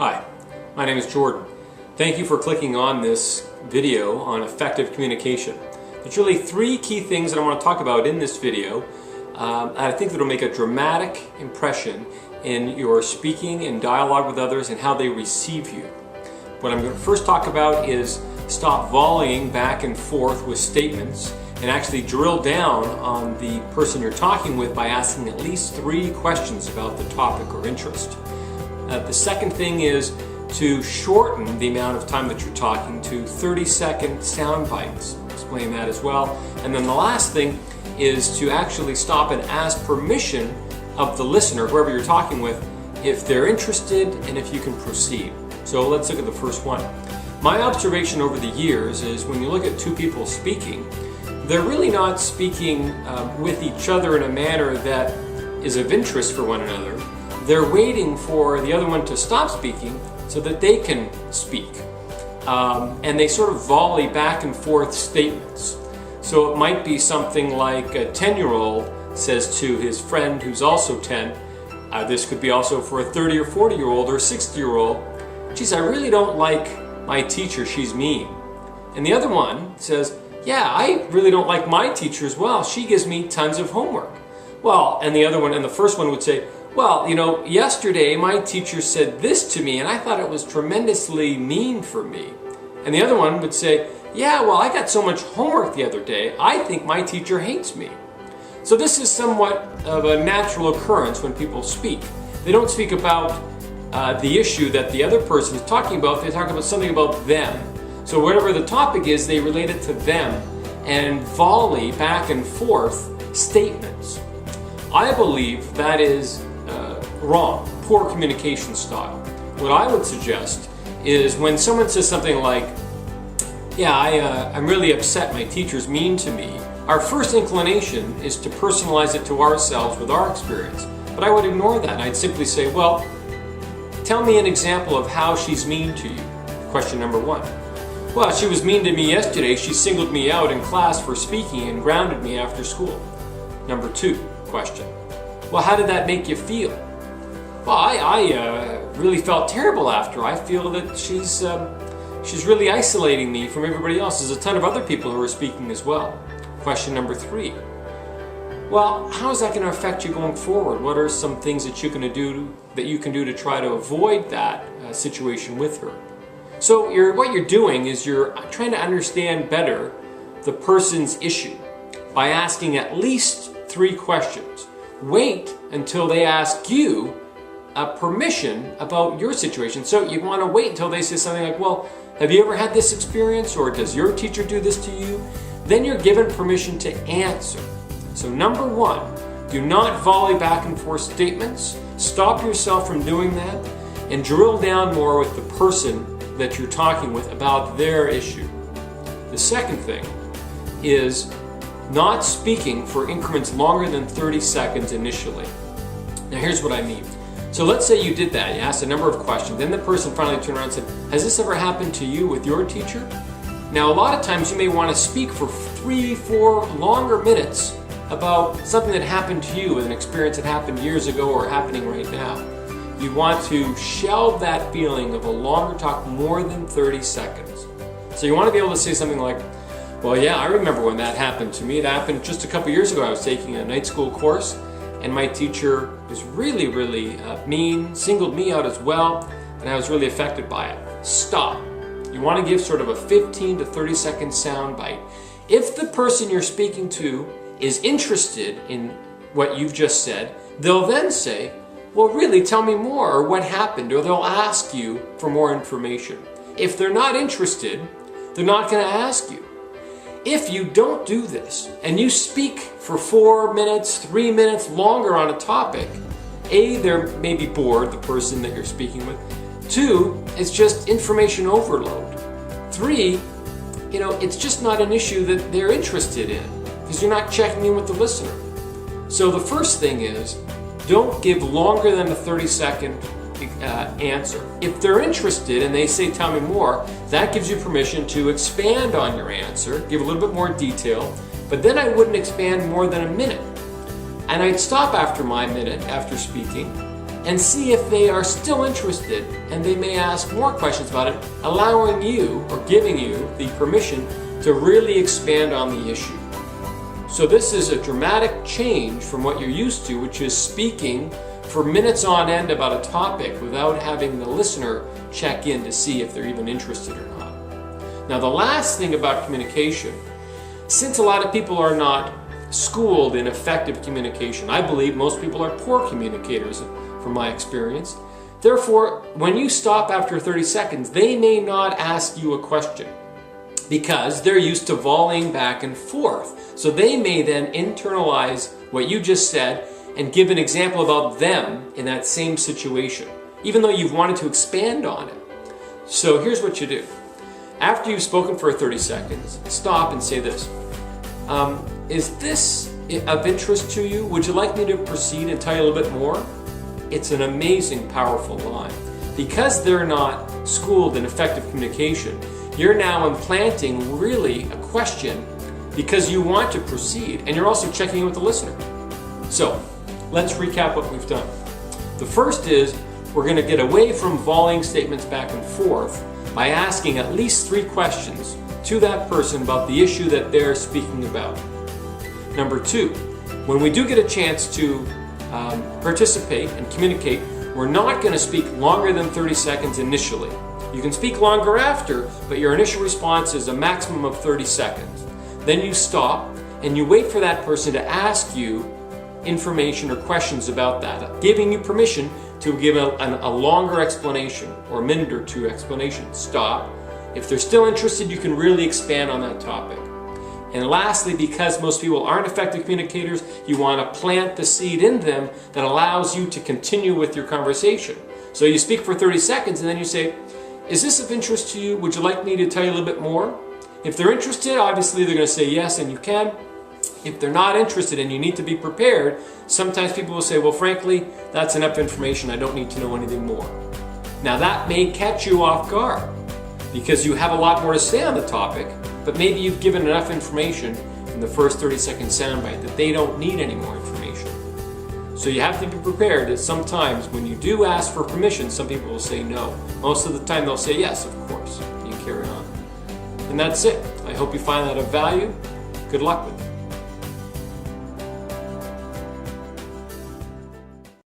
Hi, my name is Jordan. Thank you for clicking on this video on effective communication. There's really three key things that I want to talk about in this video. I think that will make a dramatic impression in your speaking and dialogue with others and how they receive you. What I'm going to first talk about is stop volleying back and forth with statements and actually drill down on the person you're talking with by asking at least 3 questions about the topic or interest. The second thing is to shorten the amount of time that you're talking to 30-second sound bites. I'll explain that as well. And then the last thing is to actually stop and ask permission of the listener, whoever you're talking with, if they're interested and if you can proceed. So let's look at the first one. My observation over the years is when you look at two people speaking, they're really not speaking with each other in a manner that is of interest for one another. They're waiting for the other one to stop speaking so that they can speak. And they sort of volley back and forth statements. So it might be something like a 10-year-old says to his friend who's also 10, this could be also for a 30 or 40-year-old or a 60-year-old, geez, I really don't like my teacher, she's mean. And the other one says, yeah, I really don't like my teacher as well, she gives me tons of homework. Well, and the other one, and the first one would say, well, you know, yesterday my teacher said this to me and I thought it was tremendously mean for me. And the other one would say, yeah, well, I got so much homework the other day, I think my teacher hates me. So this is somewhat of a natural occurrence when people speak. They don't speak about the issue that the other person is talking about, they talk about something about them. So whatever the topic is, they relate it to them and volley back and forth statements. I believe that is wrong, poor communication style. What I would suggest is when someone says something like, yeah, I'm really upset my teacher's mean to me, our first inclination is to personalize it to ourselves with our experience. But I would ignore that. I'd simply say, well, tell me an example of how she's mean to you. Question number 1. Well, she was mean to me yesterday. She singled me out in class for speaking and grounded me after school. Number 2 question. Well, how did that make you feel? Well, I really felt terrible after. I feel that she's really isolating me from everybody else. There's a ton of other people who are speaking as well. Question number 3. Well, how is that going to affect you going forward? What are some things that you can do to try to avoid that situation with her? So what you're doing is you're trying to understand better the person's issue by asking at least 3 questions. Wait until they ask you permission about your situation. So you want to wait until they say something like, well, have you ever had this experience, or does your teacher do this to you? Then you're given permission to answer. So number 1, do not volley back and forth statements. Stop yourself from doing that and drill down more with the person that you're talking with about their issue. The second thing is not speaking for increments longer than 30 seconds initially. Now here's what I mean. So let's say you did that, you asked a number of questions, then the person finally turned around and said, has this ever happened to you with your teacher? Now a lot of times you may want to speak for 3-4 longer minutes about something that happened to you, an experience that happened years ago or happening right now. You want to shelve that feeling of a longer talk, more than 30 seconds. So you want to be able to say something like, well, yeah, I remember when that happened to me. It happened just a couple years ago. I was taking a night school course and my teacher was really, really mean, singled me out as well, and I was really affected by it. Stop. You want to give sort of a 15 to 30 second sound bite. If the person you're speaking to is interested in what you've just said, they'll then say, well, really, tell me more, or what happened, or they'll ask you for more information. If they're not interested, they're not going to ask you. If you don't do this, and you speak for 4 minutes, 3 minutes longer on a topic, A, they're maybe bored, the person that you're speaking with. 2, it's just information overload. 3, it's just not an issue that they're interested in, because you're not checking in with the listener. So the first thing is, don't give longer than a 30-second answer. If they're interested and they say, tell me more, that gives you permission to expand on your answer, give a little bit more detail, but then I wouldn't expand more than a minute. And I'd stop after my minute after speaking, and see if they are still interested, and they may ask more questions about it, allowing you or giving you the permission to really expand on the issue. So this is a dramatic change from what you're used to, which is speaking for minutes on end about a topic without having the listener check in to see if they're even interested or not. Now, the last thing about communication, since a lot of people are not schooled in effective communication, I believe most people are poor communicators from my experience. Therefore, when you stop after 30 seconds, they may not ask you a question because they're used to volleying back and forth. So they may then internalize what you just said and give an example about them in that same situation, even though you've wanted to expand on it. So here's what you do. After you've spoken for 30 seconds, stop and say this. Is this of interest to you? Would you like me to proceed and tell you a little bit more? It's an amazing, powerful line. Because they're not schooled in effective communication, you're now implanting really a question because you want to proceed, and you're also checking in with the listener. So, let's recap what we've done. The first is we're going to get away from volleying statements back and forth by asking at least 3 questions to that person about the issue that they're speaking about. Number 2, when we do get a chance to participate and communicate, we're not going to speak longer than 30 seconds initially. You can speak longer after, but your initial response is a maximum of 30 seconds. Then you stop and you wait for that person to ask you information or questions about that, giving you permission to give a longer explanation or a minute or 2 explanation. Stop. If they're still interested, you can really expand on that topic. And lastly, because most people aren't effective communicators, you want to plant the seed in them that allows you to continue with your conversation. So you speak for 30 seconds and then you say, is this of interest to you? Would you like me to tell you a little bit more? If they're interested, obviously they're going to say yes, and you can. If they're not interested and you need to be prepared, sometimes people will say, well, frankly, that's enough information. I don't need to know anything more. Now that may catch you off guard because you have a lot more to say on the topic, but maybe you've given enough information in the first 30-second soundbite that they don't need any more information. So you have to be prepared that sometimes when you do ask for permission, some people will say no. Most of the time they'll say yes, of course. You carry on. And that's it. I hope you find that of value. Good luck with it.